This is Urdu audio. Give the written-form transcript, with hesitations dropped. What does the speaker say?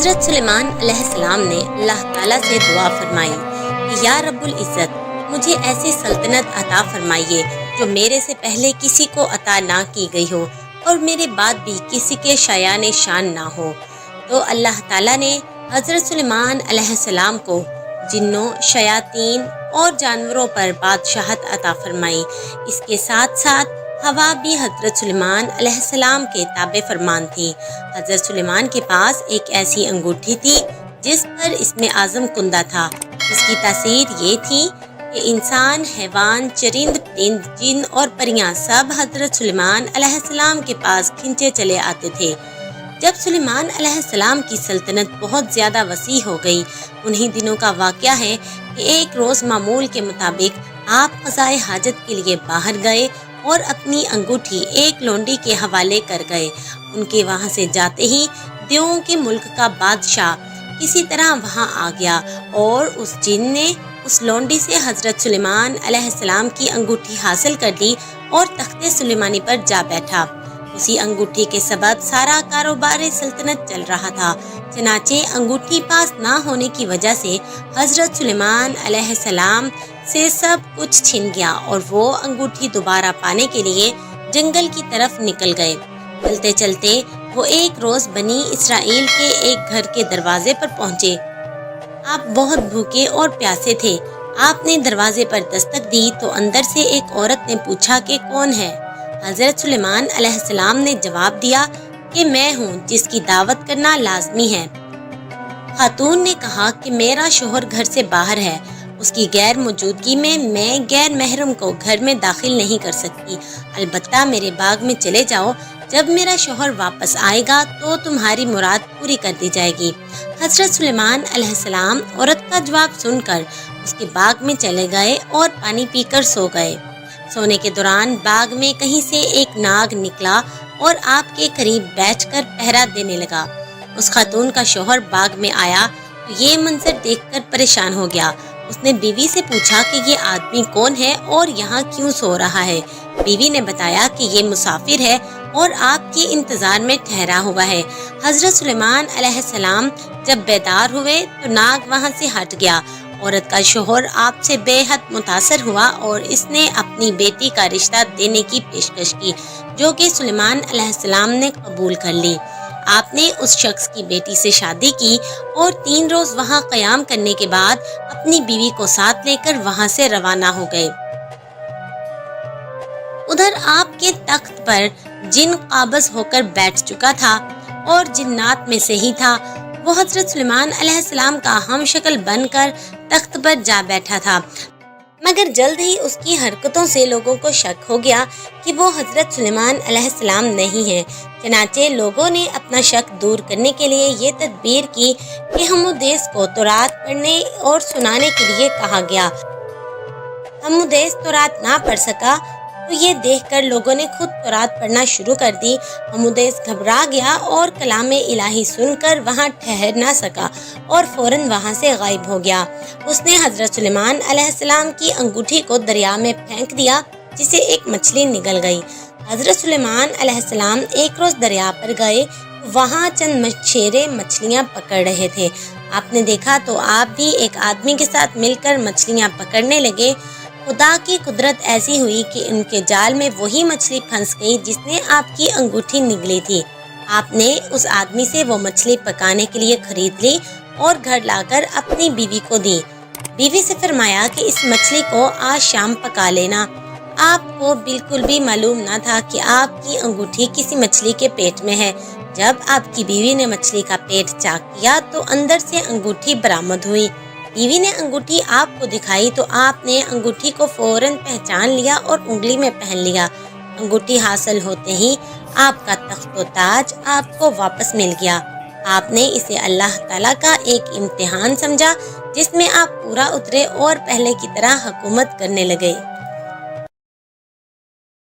حضرت سلیمان علیہ السلام نے اللہ تعالیٰ سے دعا فرمائی کہ یا رب العزت مجھے ایسی سلطنت عطا فرمائیے جو میرے سے پہلے کسی کو عطا نہ کی گئی ہو اور میرے بعد بھی کسی کے شایان شان نہ ہو۔ تو اللہ تعالیٰ نے حضرت سلیمان علیہ السلام کو جنوں، شیاطین اور جانوروں پر بادشاہت عطا فرمائی۔ اس کے ساتھ ساتھ ہوا بھی حضرت سلیمان علیہ السلام کے تابع فرمان تھی۔ حضرت سلیمان کے پاس ایک ایسی انگوٹھی تھی جس پر اسم اعظم کندہ تھا، جس کی تاثیر یہ تھی کہ انسان، حیوان، چرند پرند، جن اور پریاں سب حضرت سلیمان علیہ السلام کے پاس کھنچے چلے آتے تھے۔ جب سلیمان علیہ السلام کی سلطنت بہت زیادہ وسیع ہو گئی، انہی دنوں کا واقعہ ہے کہ ایک روز معمول کے مطابق آپ قضائے حاجت کے لیے باہر گئے اور اپنی انگوٹھی ایک لونڈی کے حوالے کر گئے۔ ان کے وہاں سے جاتے ہی دیووں کے ملک کا بادشاہ کسی طرح وہاں آ گیا اور اس جن نے اس لونڈی سے حضرت سلیمان علیہ السلام کی انگوٹھی حاصل کر لی اور تخت سلیمانی پر جا بیٹھا۔ اسی انگوٹھی کے سبب سارا کاروبار سلطنت چل رہا تھا، چنانچہ انگوٹھی پاس نہ ہونے کی وجہ سے حضرت سلیمان علیہ السلام سے سب کچھ چھن گیا اور وہ انگوٹھی دوبارہ پانے کے لیے جنگل کی طرف نکل گئے۔ چلتے چلتے وہ ایک روز بنی اسرائیل کے ایک گھر کے دروازے پر پہنچے۔ آپ بہت بھوکے اور پیاسے تھے۔ آپ نے دروازے پر دستک دی تو اندر سے ایک عورت نے پوچھا کہ کون ہے؟ حضرت سلیمان علیہ السلام نے جواب دیا کہ میں ہوں جس کی دعوت کرنا لازمی ہے۔ خاتون نے کہا کہ میرا شوہر گھر سے باہر ہے، اس کی غیر موجودگی میں غیر محرم کو گھر میں داخل نہیں کر سکتی، البتہ میرے باغ میں چلے جاؤ، جب میرا شوہر واپس آئے گا تو تمہاری مراد پوری کر دی جائے گی۔ حضرت سلیمان علیہ السلام عورت کا جواب سن کر اس کے باغ میں چلے گئے اور پانی پی کر سو گئے۔ سونے کے دوران باغ میں کہیں سے ایک ناگ نکلا اور آپ کے قریب بیٹھ کر پہرا دینے لگا۔ اس خاتون کا شوہر باغ میں آیا تو یہ منظر دیکھ کر پریشان ہو گیا۔ اس نے بیوی سے پوچھا کہ یہ آدمی کون ہے اور یہاں کیوں سو رہا ہے؟ بیوی نے بتایا کہ یہ مسافر ہے اور آپ کے انتظار میں ٹھہرا ہوا ہے۔ حضرت سلیمان علیہ السلام جب بیدار ہوئے تو ناگ وہاں سے ہٹ گیا۔ عورت کا شوہر آپ سے بے حد متاثر ہوا اور اس نے اپنی بیٹی کا رشتہ دینے کی پیشکش کی، جو کہ سلیمان علیہ السلام نے قبول کر لی۔ آپ نے اس شخص کی بیٹی سے شادی کی اور 3 روز وہاں قیام کرنے کے بعد اپنی بیوی کو ساتھ لے کر وہاں سے روانہ ہو گئے۔ ادھر آپ کے تخت پر جن قابض ہو کر بیٹھ چکا تھا اور جنات میں سے ہی تھا، وہ حضرت سلیمان علیہ السلام کا ہم شکل بن کر تخت پر جا بیٹھا تھا، مگر جلد ہی اس کی حرکتوں سے لوگوں کو شک ہو گیا کہ وہ حضرت سلیمان علیہ السلام نہیں ہیں۔ چنانچہ لوگوں نے اپنا شک دور کرنے کے لیے یہ تدبیر کی کہ حمودیس کو تورات پڑھنے اور سنانے کے لیے کہا گیا۔ حمودیس تورات نہ پڑھ سکا تو یہ دیکھ کر لوگوں نے خود تورات پڑھنا شروع کر دی۔ حمودیس گھبرا گیا اور کلام الہی سن کر وہاں ٹھہر نہ سکا اور فوراً وہاں سے غائب ہو گیا۔ اس نے حضرت سلیمان علیہ السلام کی انگوٹھی کو دریا میں پھینک دیا، جسے ایک مچھلی نگل گئی۔ حضرت سلیمان علیہ السلام ایک روز دریا پر گئے، وہاں چند مچھیرے مچھلیاں پکڑ رہے تھے۔ آپ نے دیکھا تو آپ بھی ایک آدمی کے ساتھ مل کر مچھلیاں پکڑنے لگے۔ خدا کی قدرت ایسی ہوئی کہ ان کے جال میں وہی مچھلی پھنس گئی جس نے آپ کی انگوٹھی نگلی تھی۔ آپ نے اس آدمی سے وہ مچھلی پکانے کے لیے خرید لی اور گھر لا کر اپنی بیوی کو دی۔ بیوی سے فرمایا کہ اس مچھلی کو آج شام پکا لینا۔ آپ کو بالکل بھی معلوم نہ تھا کہ آپ کی انگوٹھی کسی مچھلی کے پیٹ میں ہے۔ جب آپ کی بیوی نے مچھلی کا پیٹ چاک کیا تو اندر سے انگوٹھی برآمد ہوئی۔ بیوی نے انگوٹھی آپ کو دکھائی تو آپ نے انگوٹھی کو فوراً پہچان لیا اور انگلی میں پہن لیا۔ انگوٹھی حاصل ہوتے ہی آپ کا تخت و تاج آپ کو واپس مل گیا۔ آپ نے اسے اللہ تعالیٰ کا ایک امتحان سمجھا جس میں آپ پورا اترے اور پہلے کی طرح حکومت کرنے لگے۔